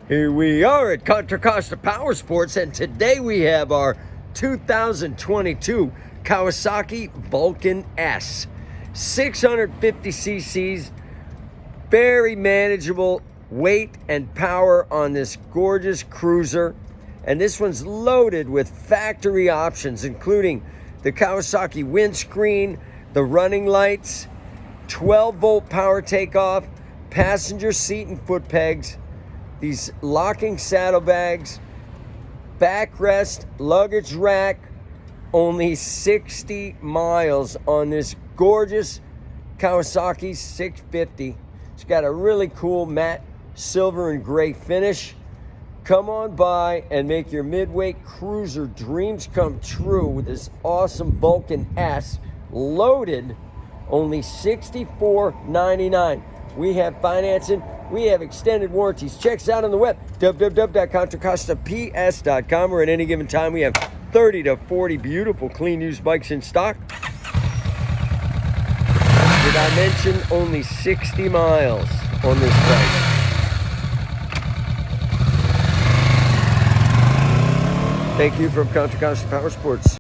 Here we are at Contra Costa Powersports, and today we have our 2022 Kawasaki Vulcan S. 650 cc's, very manageable weight and power on this gorgeous cruiser. And this one's loaded with factory options, including the Kawasaki windscreen, the running lights, 12-volt power takeoff, passenger seat and foot pegs, these locking saddlebags, backrest, luggage rack. Only 60 miles on this gorgeous Kawasaki 650. It's got a really cool matte silver and gray finish. Come on by and make your midweight cruiser dreams come true with this awesome Vulcan S, loaded, only $64.99. We have financing. We have extended warranties. Check us out on the web, www.contracostaps.com, where at any given time we have 30 to 40 beautiful clean used bikes in stock. Did I mention only 60 miles on this bike? Thank you from Contra Costa Powersports.